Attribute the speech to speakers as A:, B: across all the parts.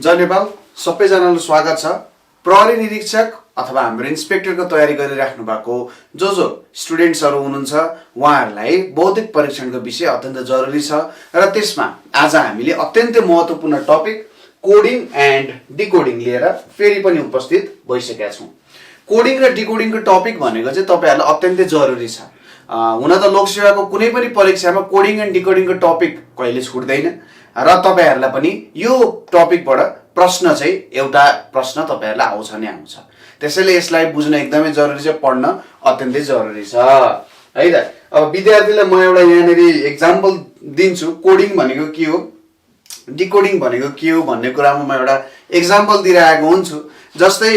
A: जय नेपाल सबैजनालाई स्वागत छ। प्रहरी निरीक्षक अथवा हाम्रो इन्स्पेक्टरको तयारी गरिराख्नु भएको जो स्टुडेन्ट्सहरू हुनुहुन्छ उहाँहरूलाई बौद्धिक परीक्षणको विषय अत्यन्त जरुरी छ र त्यसमा आज हामीले अत्यन्तै महत्त्वपूर्ण टपिक कोडिङ एन्ड डिकोडिङ लिएर फेरि पनि उपस्थित भइसकेका छौँ। कोडिङ र डिकोडिङको टपिक भनेको चाहिँ तपाईहरुलाई अत्यन्तै जरुरी छ। हुन त लोकसेवाको कुनै पनि परीक्षामा कोडिङ एन्ड डिकोडिङको टपिक कहिले छुट्दैन र तपाईहरुलाई पनि यो टपिकबाट प्रश्न चाहिँ एउटा प्रश्न तपाईहरुलाई आउँछ नै आउँछ। त्यसैले यसलाई बुझ्न एकदमै जरुरी छ, पढ्न अत्यन्तै जरुरी छ है त। अब विद्यार्थीलाई म एउटा यहाँनेरि एक्जाम्पल दिन्छु, कोडिङ भनेको के हो, डिकोडिङ भनेको के हो भन्ने कुरामा म एउटा एक्जाम्पल दिइरहेको हुन्छु। जस्तै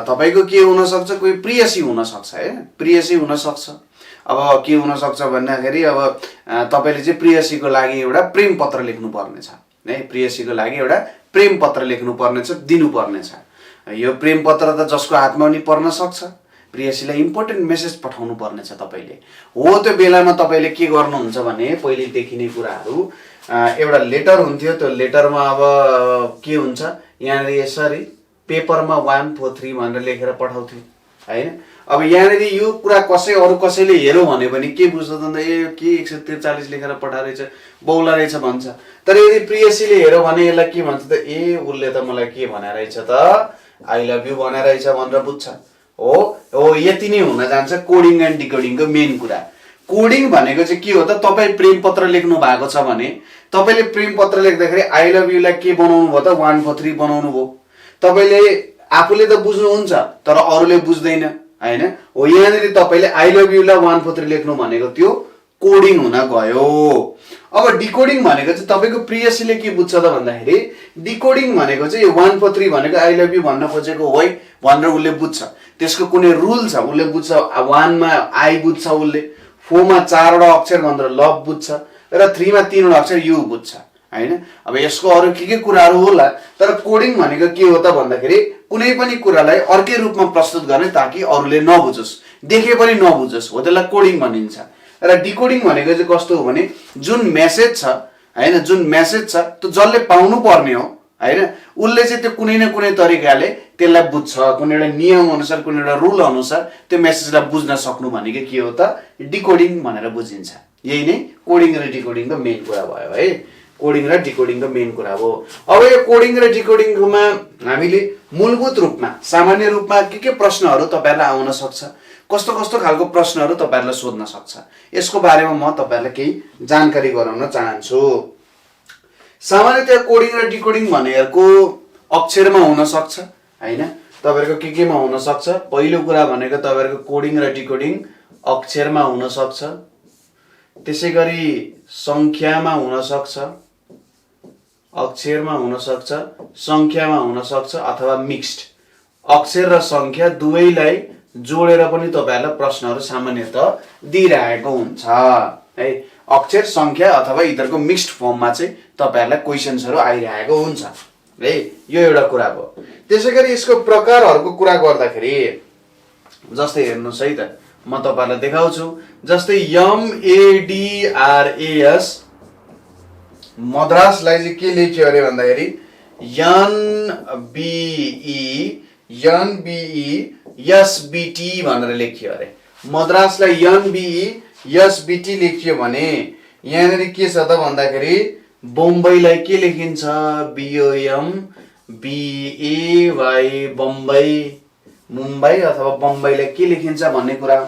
A: तपाईको के हुन सक्छ, कोही प्रेयसी हुन सक्छ है, प्रेयसी हुन सक्छ। अब के हुन सक्छ भन्दाखेरि अब तपाईले चाहिँ प्रेयसीको लागि एउटा प्रेम पत्र लेख्नु पर्ने छ है, प्रेयसीको लागि एउटा प्रेम पत्र लेख्नु पर्ने छ, दिनु पर्ने छ। यो प्रेम पत्र त जसको हातमा पनि पर्न सक्छ, प्रेयसीलाई इम्पोर्टेन्ट मेसेज पठाउनु पर्ने छ तपाईले। हो त्यो बेलामा तपाईले के गर्नुहुन्छ भने पहिले देखिने कुराहरू एउटा लेटर हुन्थ्यो, त्यो लेटरमा अब के हुन्छ यहाँनिर यसरी पेपरमा 143 भनेर लेखेर पठाउँथ्यो हैन। अब यहाँनिर यो कुरा अरु कसैले हेर्यो भने पनि के बुझ्छ त, ए के 143 लेखेर पठाए रहेछ, बौला रहेछ भन्छ। तर यदि प्रेयसीले हेर्यो भने यसलाई के भन्छ त, ए उले त मलाई के भने रहेछ त, आई लभ यु भने रहेछ भनेर बुझ्छ। हो यति नै हुन जान्छ कोडिङ एन्ड डिकोडिङको मेन कुरा। कोडिङ भनेको चाहिँ के हो त, तपाई प्रेम पत्र लेख्नु भएको छ भने तपाईले प्रेम पत्र लेख्दाखेरि आई लभ यु लाई के बनाउनु भयो त, 143 बनाउनु भयो। तपाईले आफूले त बुझ्नुहुन्छ तर अरूले बुझ्दैन हैन। हो यहाँनिर तपाईले आई लभ यु लाई 143 लेख्नु भनेको त्यो कोडिङ हुन गयो। अब डिकोडिङ भनेको चाहिँ तपाईको प्रेयसीले के बुझ्छ त भन्दाखेरि डिकोडिङ भनेको चाहिँ 143 भनेको आई लभ यु भन्न खोजेको हो भनेर उले बुझ्छ। त्यसको कुनै रुल छ, उले बुझ्छ। 1 मा आई बुझ्छ उले, 4 मा 4 वटा अक्षर भनेर लभ बुझ्छ र 3 मा 3 वटा अक्षर यु बुझ्छ हैन। अब यसको अरु के कुराहरू होला, तर कोडिङ भनेको के हो त भन्दाखेरि कुनै पनि कुरालाई अर्कै रूपमा प्रस्तुत गर्ने ताकि अरूले नबुझोस्, देखे पनि नबुझोस्, हो त्यसलाई कोडिङ भनिन्छ। र डिकोडिङ भनेको चाहिँ कस्तो हो भने जुन मेसेज छ हैन, जुन मेसेज छ त्यो जसले पाउनु पर्ने हो हैन, उले चाहिँ त्यो कुनै न कुनै तरिकाले त्यसलाई बुझ्छ, कुनै एउटा नियम अनुसार, कुनै एउटा रुल अनुसार त्यो मेसेजलाई बुझ्न सक्नु भनेको के हो त, डिकोडिङ भनेर बुझिन्छ। यही नै कोडिङ र डिकोडिङको मेन कुरा भयो है, कोडिङ र डिकोडिङको मेन कुरा हो। अब यो कोडिङ र डिकोडिङमा हामीले मूलभूत रूपमा सामान्य रूपमा के प्रश्नहरू तपाईहरुलाई आउन सक्छ, कस्तो कस्तो खालको प्रश्नहरू तपाईहरुलाई सोध्न सक्छ, यसको बारेमा म तपाईहरुलाई केही जानकारी गराउन चाहन्छु। सामान्यतया कोडिङ र डिकोडिङ भनेको अक्षरमा हुन सक्छ हैन, तपाईहरुको केमा हुन सक्छ। पहिलो कुरा भनेको तपाईहरुको कोडिङ र डिकोडिङ अक्षरमा हुन सक्छ, त्यसैगरी संख्यामा हुन सक्छ, अक्षरमा हुन सक्छ, संख्यामा हुन सक्छ अथवा मिक्स्ड अक्षर र संख्या दुवैलाई जोडेर पनि तपाईहरुलाई प्रश्नहरू सामान्यतः दिइरहेको हुन्छ है। अक्षर संख्या अथवा यिनीहरुको मिक्स्ड फर्ममा चाहिँ तपाईहरुलाई क्वेशन्सहरू आइरहेको हुन्छ है। यो एउटा कुरा भयो। त्यसैगरी यसको प्रकारहरुको कुरा गर्दाखेरि जस्तै हेर्नुस् है त, म तपाईहरुलाई देखाउँछु। जस्तै MADRAS मद्रासलाई चाहिँ के लेख्यो अरे भन्दाखेरि NBESBT भनेर लेखियो अरे। मद्रासलाई NBESBT लेखियो भने यहाँनिर के छ त भन्दाखेरि बम्बईलाई के लेखिन्छ, BOMBAY बम्बई, मुम्बई अथवा बम्बईलाई के लेखिन्छ भन्ने कुरा।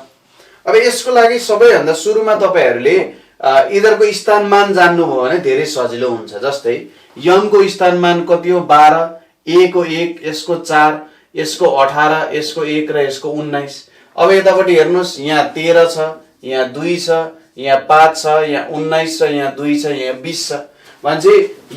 A: अब यसको लागि सबैभन्दा सुरुमा तपाईहरुले यिनीहरुको स्थानमान जान्नुभयो भने धेरै सजिलो हुन्छ। जस्तै यम को स्थानमान कति हो, 12, ए को 1, यसको 4, यसको 18, यसको 1 र यसको 19। अब यतापट्टि हेर्नुस्, यहाँ 13 छ, यहाँ 2 छ, यहाँ 5 छ, यहाँ 19 छ, यहाँ 2 छ, यहाँ 20 छ। भन्छ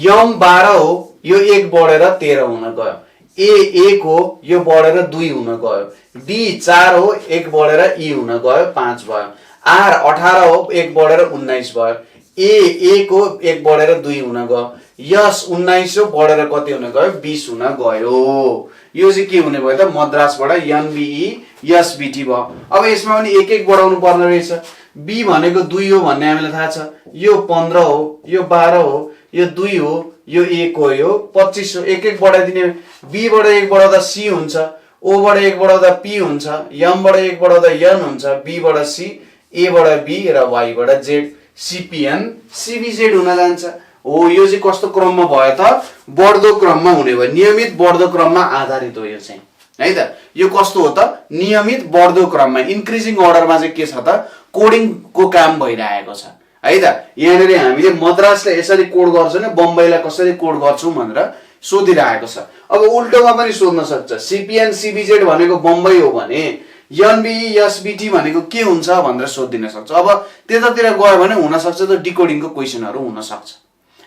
A: यम 12 हो, यो 1 बढेर 13 हुन गयो। ए 1 हो, यो बढेर 2 हुन गयो। डी 4 हो, 1 बढेर ई हुन गयो, 5 भयो। आर 18 हो, 1 बढेर 19 भयो। ए 1 हो, 1 बढेर 2 हुन गयो। यस 19 हो, बढेर कति हुन गयो, 20 हुन गयो। यो चाहिँ के हुने भयो त, मद्रासबाट NBESBT भयो। अब यसमा पनि 1 1 बढाउनु पर्ने रहेछ। बी भनेको 2 हो भन्ने हामीलाई थाहा छ, यो 15 हो, यो 12 हो, यो 2 हो, यो 1 हो, यो 25 हो। एक एक बढाइदिने, b बाट 1 बढाउँदा c हुन्छ, o बाट 1 बढाउँदा p हुन्छ, m बाट 1 बढाउँदा n हुन्छ, b बाट c, a बाट b र y बाट z, cpn cbz हुन जान्छ। हो, यो चाहिँ कस्तो क्रममा भयो त? बढ्दो क्रममा हुने भयो, नियमित बढ्दो क्रममा आधारित हो यो चाहिँ, है त। यो कस्तो हो त? नियमित बढ्दो क्रममा, इन्क्रिजिङ अर्डरमा चाहिँ के छ त? कोडिङको काम भइरहेको छ, है त। यहाँनिर हामीले मद्रासलाई यसरी कोड गर्छौँ नि, बम्बईलाई कसरी कोड गर्छौँ भनेर सोधिरहेको छ। अब उल्टोमा पनि सोध्न सक्छ, सिपिएन सिबिजेड भनेको बम्बई हो भने एनबिई एसबिटी भनेको के हुन्छ भनेर सोधिदिन सक्छ। अब त्यतातिर गयो भने हुनसक्छ त डिकोडिङको क्वेसनहरू हुनसक्छ,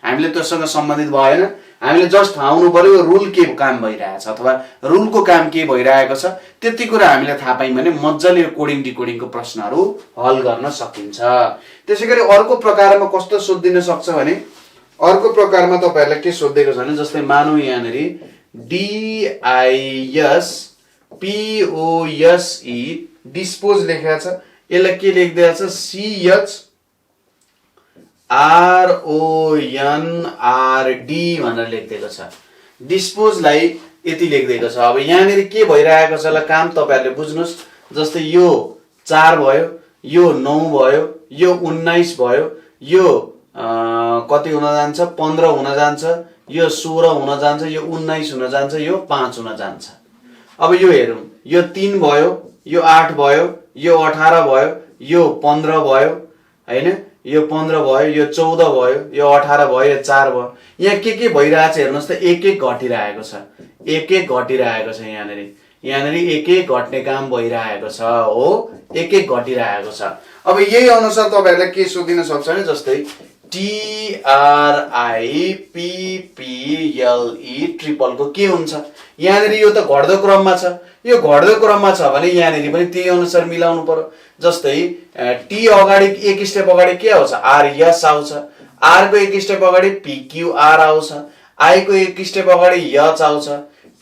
A: हामीले त्योसँग सम्बन्धित भएन। हामीले जस्ट थाहा हुनु पर्यो रुल के काम भइरहेछ अथवा रुलको काम के भइरहेको छ, त्यति कुरा हामीले थाहा पायौँ भने मजाले यो कोडिङ डिकोडिङको प्रश्नहरू हल गर्न सकिन्छ। त्यसैगरी अर्को प्रकारमा कस्तो सोधिदिन सक्छ भने, अर्को प्रकारमा तपाईहरुलाई के सोधेको छ भने, जस्तै मानौ यहाँनेरि DISPOSE डिस्पोज लेखेको छ, यसलाई के लेख्दैछ? CHRONRD भनेर लेखिदिएको छ। डिस्पोजलाई यति लेखिदिएको छ। अब यहाँनेरि के भइरहेको छ ल काम तपाईहरुले बुझ्नुस्। जस्तै यो 4 भयो, यो 9 भयो, यो 19 भयो, यो कति हुन जान्छ? 15 हुन जान्छ, यो 16 हुन जान्छ, यो 19 हुन जान्छ, यो 5 हुन जान्छ। अब यो हेरौँ, यो 3 भयो, यो 8 भयो, यो 18 भयो, यो 15 भयो, हैन? यो 15 भयो, यो 14 भयो, यो 18 भयो, यो 4 भयो। यहाँ के भइरहेछ हेर्नुस् त, एक एक घटिरहेको छ, एक एक घटिरहेको छ। यहाँनेरि एक एक घट्ने काम भइरहेको छ। हो, एक एक घटिरहेको छ। अब यही अनुसार तपाईहरुलाई के सोधिन सक्छ भने, जस्तै TRIPPLE ट्रिपल को के हुन्छ? यहाँनेरि यो त घट्दो क्रममा छ। यो घट्दो क्रममा छ भने यहाँनेरि पनि त्यही अनुसार मिलाउनु पर्यो। जस्तै टी अगाडि एक स्टेप अगाडि के आउँछ? RS आउँछ। R को एक स्टेप अगाडि PQR आउँछ। I को एक स्टेप अगाडि H आउँछ।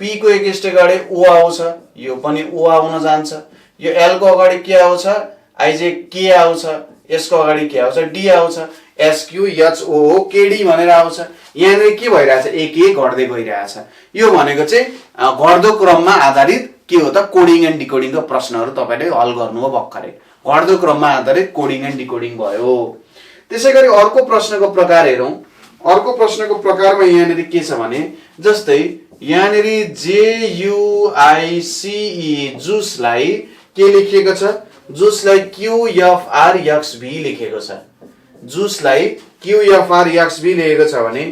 A: P को एक स्टेप अगाडि O आउँछ, यो पनि O आउन जान्छ। यो L को अगाडि के आउँछ? IJK आउँछ। S को अगाडि के आउँछ? D आउँछ। SQHOOKD भनेर आउँछ। यहाँनिर के भइरहेछ? एक एक घट्दै गइरहेछ। यो भनेको चाहिँ घट्दो क्रममा आधारित के हो त? कोडिङ एन्ड डिकोडिङको प्रश्नहरू तपाईले हल गर्नुभयो भर्खरै। घट्दो क्रममा आधारित कोडिङ एन्ड डिकोडिङ भयो। त्यसैगरी अर्को प्रश्नको प्रकार हेरौँ। अर्को प्रश्नको प्रकारमा यहाँनिर के छ भने, जस्तै यहाँनिर JUICE जुसलाई के लेखिएको छ? जुसलाई QFRXB लेखेको छ। जुसलाई QFRXB लेखेको छ भने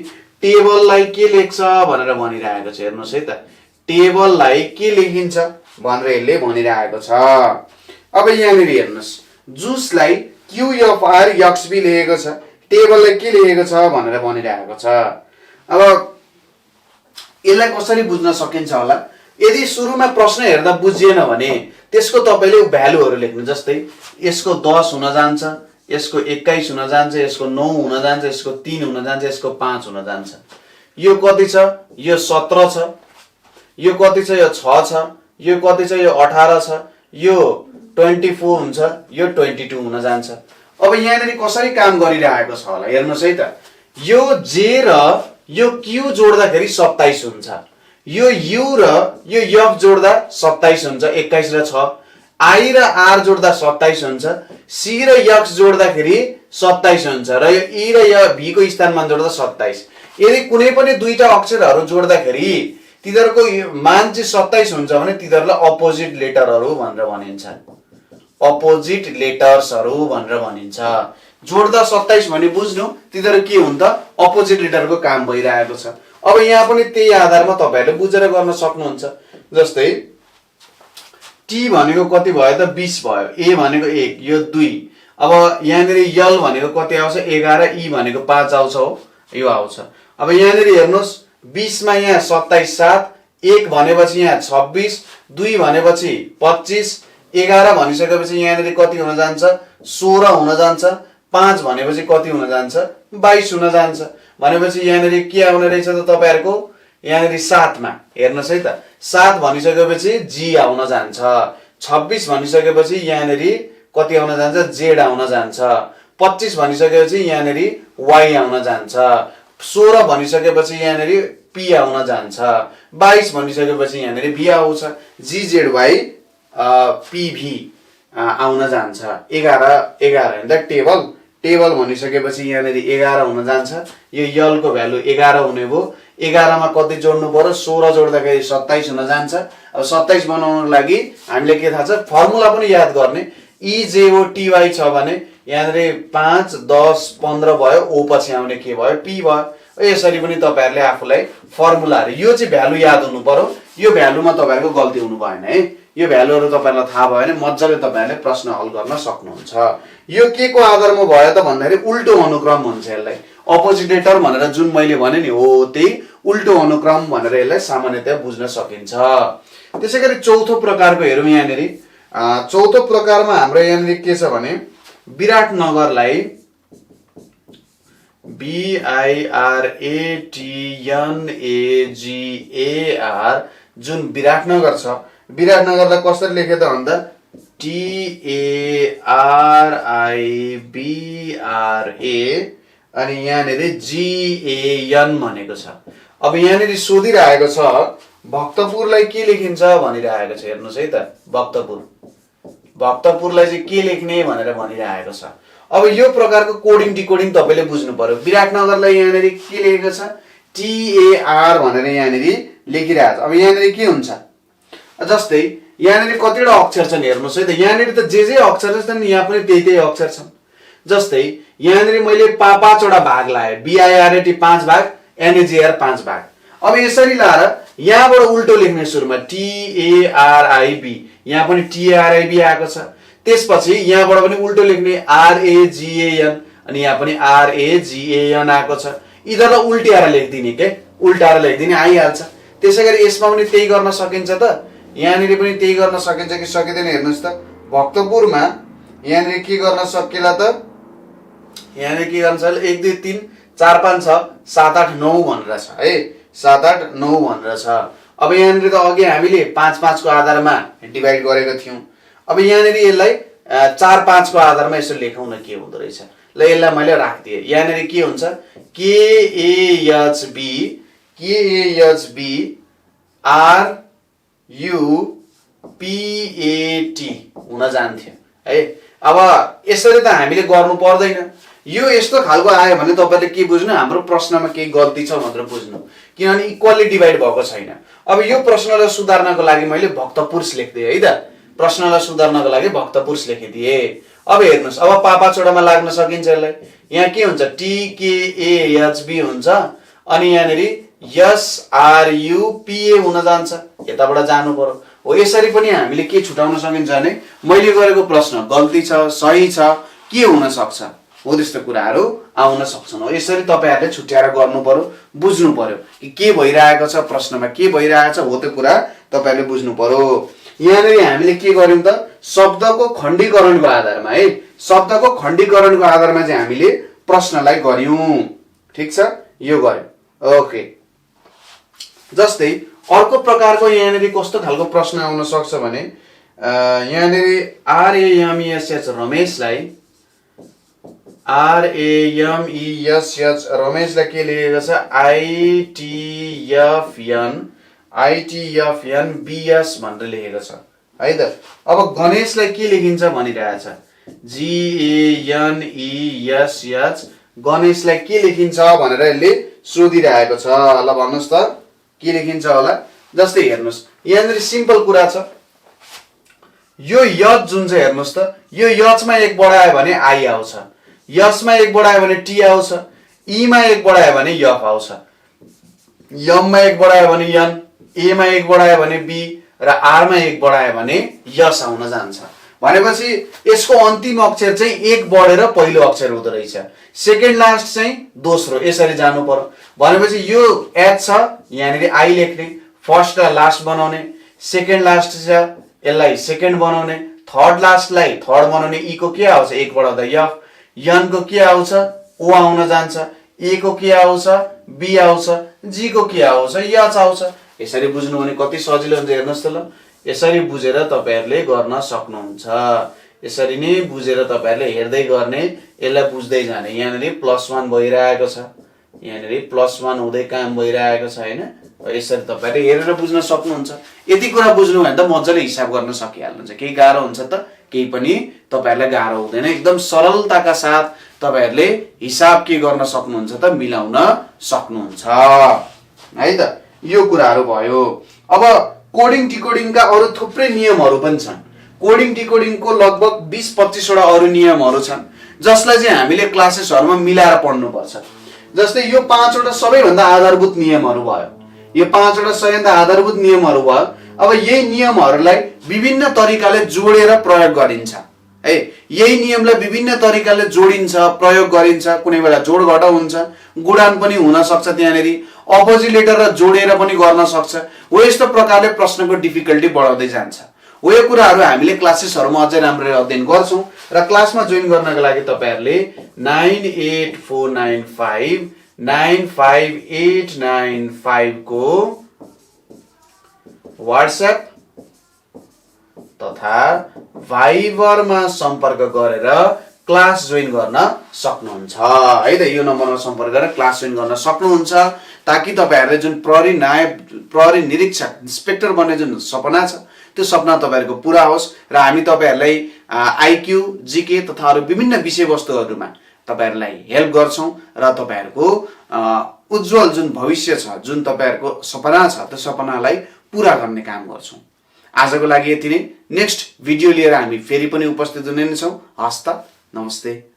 A: टेबललाई के लेख्छ भनेर भनिरहेको छ। हेर्नुस् है त, टेबललाई के लेखिन्छ भनेर यसले भनिरहेको छ। अब यहाँनिर हेर्नुस्, जुसलाई QFRXB लेखेको छ, टेबललाई के लेखेको छ भनेर भनिरहेको छ। अब यसलाई कसरी बुझ्न सकिन्छ होला? यदि सुरुमा प्रश्न हेर्दा बुझिएन भने त्यसको तपाईले भ्यालुहरु लेख्नु। जस्तै यसको 10 हुन जान्छ, यसको 21 हुन जान्छ, यसको 9 हुन जान्छ, यसको 3 हुन जान्छ, यसको 5 हुन जान्छ। यो कति छ? यो 17 छ। यो कति छ? यो 6 छ। यो कति छ? यो 18 छ। यो 24 हुन्छ, यो 22 हुन जान्छ। अब यहाँनिर कसरी काम गरिरहेको छ होला हेर्नुस् है त। यो J र यो Q जोड्दाखेरि 27 हुन्छ। यो U र यो F जोड्दा 27 हुन्छ, 21 र 6। I र R जोड्दा 27 हुन्छ। C र X जोड्दाखेरि 27 हुन्छ र यो E र यो V को स्थानमा जोड्दा 27। यदि कुनै पनि दुईटा अक्षरहरू जोड्दाखेरि तिनीहरुको मान चाहिँ 27 हुन्छ भने तिनीहरुलाई अपोजिट लेटरहरू भनेर भनिन्छ। अपोजिट लेटर्सहरू भनेर भनिन्छ। जोड्दा 27 भने बुझ्नु तिनीहरु के हुन् त? अपोजिट लेटरको काम भइरहेको छ। अब यहाँ पनि त्यही आधारमा तपाईहरुले बुझेर गर्न सक्नुहुन्छ। जस्तै T भनेको कति भयो त? 20 भयो। A भनेको 1, यो 2। अब यहाँनिर L भनेको कति आउँछ? 11, E भनेको 5 आउँछ हो, यो आउँछ। अब यहाँनिर हेर्नुस्, 20 मा यहाँ 27 7, 1 भनेपछि यहाँ 26, 2 भनेपछि 25, 11 भनिसकेपछि यहाँनिर कति हुन जान्छ? 16 हुन जान्छ। 5 भनेपछि कति हुन जान्छ? 22 हुन जान्छ। भनेपछि यहाँनिर के आउने रहेछ त तपाईहरुको? यहाँनिर 7 मा हेर्नुस् है त, 7 भनिसकेपछि G आउन जान्छ। 26 भनिसकेपछि यहाँनिर कति आउन जान्छ? Z आउन जान्छ। 25 भनिसकेपछि यहाँनिर Y आउन जान्छ। 16 भनिसकेपछि यहाँनेरि पी आउन जान्छ, 22 भनिसकेपछि यहाँनेरि भी आउँछ, जीजेडवाई पीभी आउन जान्छ, 11 हेर्दा टेबल भनिसकेपछि यहाँनेरि 11 हुन जान्छ, यो यलको भ्यालु 11 हुने भयो, 11 मा कति जोड्नु पर्यो, 16 जोड्दाखेरि 27 हुन जान्छ। अब 27 बनाउनको लागि हामीले के थाहा छ, फर्मुला पनि याद गर्ने, इजेओटीवाई छ भने यहाँनेरि 5 10 15 भयो, ओ पछि आउने के भयो, पी भयो। यसरी पनि तपाईहरुले आफूलाई फर्मुलाहरु यो चाहिँ भ्यालु याद हुनु पर्यो, यो भ्यालुमा तपाईहरुको गल्ती हुनु भएन है। यो भ्यालुहरु तपाईहरुलाई थाहा भयो भने मज्जाले तपाईहरुले प्रश्न हल गर्न सक्नुहुन्छ। यो के को आधारमा भयो त भन्दाखेरि उल्टो अनुक्रम भन्छ यसलाई, अपोजिटेटर भनेर जुन मैले भने नि हो त्यही उल्टो अनुक्रम भनेर यसलाई सामान्यतया बुझ्न सकिन्छ। त्यसैगरी चौथो प्रकारको हेरौँ यहाँनेरि, चौथो प्रकारमा हाम्रो यहाँनेरि के छ भने विराटनगरलाई BIRATNAGAR जुन विराटनगर छ, विराटनगरलाई कसरी लेखे त भन्दा TARIBRA अनि यहाँनेरि GAN भनेको छ। अब यहाँनेरि सोधिरहेको छ भक्तपुरलाई के लेखिन्छ भनिरहेको छ, हेर्नुस् है त, भक्तपुरलाई चाहिँ के लेख्ने भनेर भनिरहेको छ। अब यो प्रकारको कोडिङ डिकोडिङ तपाईले बुझ्नु पर्यो। विराटनगरलाई यहाँनेरि के लेखेको छ, TAR भनेर यहाँनेरि लेखिरहेको छ। अब यहाँनेरि के हुन्छ, जस्तै यहाँनेरि कतिवटा अक्षर छन् हेर्नुस् है त, यहाँनेरि त जे अक्षर छन् यहाँ पनि त्यही अक्षर छन्। जस्तै यहाँनेरि मैले 5 वटा भाग लाए, BIRAT 5 भाग, NAGR 5 भाग। अब यसरी लाएर यहाँबाट उल्टो लेख्ने सुरुमा TARIB, यहाँ पनि TARIB आएको छ। त्यसपछि यहाँबाट पनि उल्टो लेख्ने RAGAN अनि यहाँ पनि RAGAN आएको छ। यिनीहरुलाई उल्टाएर लेख्दिने के, उल्टाएर लेख्दिने आइहाल्छ। त्यसैगरी यसमा पनि त्यही गर्न सकिन्छ त, यहाँनेरि पनि त्यही गर्न सकिन्छ कि सकिदैन हेर्नुस् त। भक्तपुरमा यहाँनेरि के गर्न सकिएला त, यहाँनेरि के गर्न सक्छ, 1 2 3 4 5 6 7 8 9 भनेर छ है, 7 8 9 भनेर छ। अब यहाँनेरि त अघि हामीले 5 5 को आधारमा डिभाइड गरेको थियौं। अब यहाँनेरि यसलाई 4 5 को आधारमा यसो लेखौँ न के हुँदो रहेछ। ल यसलाई मैले राख्दिए, यहाँनेरि के हुन्छ, KAHB RUPAT हुन जान्थ्यो है। अब यसरी त हामीले गर्नु पर्दैन, यो यस्तो खालको आयो भने तपाईले के बुझ्नु, हाम्रो प्रश्नमा केही गल्ती छ भनेर बुझ्नु, किनभने इक्वली डिभाइड भएको छैन। अब यो प्रश्नलाई सुधार्नको लागि मैले भक्तपुरुष लेख्दिए है त, प्रश्नलाई सुधार्नको लागि भक्तपुरुष लेखिदिए। अब हेर्नुस्, अब पापाचोडामा लाग्न सकिन्छ यसलाई। यहाँ के हुन्छ, TKAHB हुन्छ अनि यहाँनेरि SRUPA हुन जान्छ, यताबाट जानु पर्यो। हो यसरी पनि हामीले के छुटाउन सकिन्छ भने मैले गरेको प्रश्न गल्ती छ सही छ के हुन सक्छ, हो त्यस्तो कुराहरु आउन सक्छन्। हो यसरी तपाईहरुले छुट्याएर गर्नु पर्यो, बुझ्नु पर्यो कि के भइरहेको छ, प्रश्नमा के भइरहेको छ, हो त्यो कुरा तपाईहरुले बुझ्नु पर्यो। यहाँनेरि हामीले के गर्यौं त, शब्दको खण्डीकरणको आधारमा है, शब्दको खण्डीकरणको आधारमा चाहिँ हामीले प्रश्नलाई गर्यौं। ठीक छ, यो गर्यौं। ओके, जस्तै अर्को प्रकारको यहाँनेरि कस्तो खालको प्रश्न आउन सक्छ भने यहाँनेरि RAMESH रमेशलाई रमेशलाई के लेखेको छ, ITFN BS भनेर लेखेको छ है त। अब गणेशलाई के लेखिन्छ भनिरहेछ, GANESH गणेशलाई के लेखिन्छ भनेर यसले सोधिरहेको छ। ल भन्नुस् त के लेखिन्छ होला। जस्तै हेर्नुस् यहाँनेरि सिम्पल कुरा छ, यो यच जुन चाहिँ हेर्नुस् त, यो यचमा 1 बढायो भने आई आउँछ, यसमा 1 बढायो भने टी आउँछ, ई मा 1 बढायो भने यफ आउँछ, यम मा 1 बढायो भने यन, ए मा 1 बढायो भने बी र आर मा 1 बढायो भने यस आउन जान्छ। भनेपछि यसको अन्तिम अक्षर चाहिँ 1 बढेर पहिलो अक्षर हुँदो रहेछ, सेकेन्ड लास्ट चाहिँ दोस्रो, यसरी जानु पर्यो। भनेपछि यो एच छ, यहाँनेरि आई लेख्ने, फर्स्ट र लास्ट बनाउने, सेकेन्ड लास्ट छ यसलाई सेकेन्ड बनाउने, थर्ड लास्टलाई थर्ड बनाउने, ई को के आउँछ 1 बढाउँदा यफ, यन को के आउँछ ओ आउन जान्छ, ए को के आउँछ बी आउँछ, जी को के आउँछ यच आउँछ। यसरी बुझ्नु भने कति सजिलो हुन्छ हेर्नुस् त। ल यसरी बुझेर तपाईहरुले गर्न सक्नुहुन्छ, यसरी नै बुझेर तपाईहरुले हेर्दै गर्ने, यसलाई बुझ्दै जाने। यहाँनेरि +1 भइरहेको छ, यहाँनिर +1 हुँदै काम भइरहेको छ हैन। यसरी तपाईहरुले हेरेर बुझ्न सक्नुहुन्छ। यति कुरा बुझ्नु भने त मज्जाले हिसाब गर्न सकिहाल्नुहुन्छ। केही गाह्रो हुन्छ त? केही पनि तपाईहरुलाई गाह्रो हुँदैन। एकदम सरलताका साथ तपाईहरुले हिसाब के गर्न सक्नुहुन्छ त? मिलाउन सक्नुहुन्छ है त। यो कुराहरु भयो। अब कोडिङ डिकोडिङका अरु थुप्रै नियमहरु पनि छन्। कोडिङ डिकोडिङको लगभग 20-25 वटा अरु नियमहरु छन् जसलाई चाहिँ हामीले क्लासेसहरुमा मिलाएर पढ्नु पर्छ। जस्तै यो 5 वटा सबैभन्दा आधारभूत नियमहरु भयो। यो 5 वटा सबैभन्दा आधारभूत नियमहरु भयो। अब यही नियमहरुलाई विभिन्न तरिकाले जोडेर प्रयोग गरिन्छ है। यही नियमलाई विभिन्न तरिकाले जोडिन्छ, प्रयोग गरिन्छ। कुनै बेला जोड घटाउ हुन्छ, गुणान पनि हुन सक्छ, त्यहाँनेरि अपोजिट र जोडेर पनि गर्न सक्छ। हो यस्तो प्रकारले प्रश्नको डिफिकल्टी बढाउँदै जान्छ। हो यो कुराहरु हामीले क्लासेसहरुमा अझै राम्ररी अध्ययन गर्छौं र क्लासमा जोइन गर्नका लागि तपाईहरुले 9849595895 को WhatsApp तथा भाइबरमा सम्पर्क गरेर क्लास जोइन गर्न सक्नुहुन्छ है त। यो नम्बरमा सम्पर्क गरेर क्लास जोइन गर्न सक्नुहुन्छ ताकि तपाईहरुले जुन प्रहरी निरीक्षक इन्स्पेक्टर बन्ने जुन सपना छ त्यो सपना तपाईहरुको पूरा होस् र हामी तपाईहरुलाई आईक्यू, जीके तथा अरु विभिन्न विषयवस्तुहरुमा तपाईहरुलाई हेल्प गर्छौं र तपाईहरुको उज्जवल जुन भविष्य छ, जुन तपाईहरुको सपना छ, त्यो सपनालाई पूरा गर्ने काम गर्छौं। आजको लागि यति नै। नेक्स्ट भिडियो लिएर हामी फेरि पनि उपस्थित हुने नै छौं। हस्त, नमस्ते।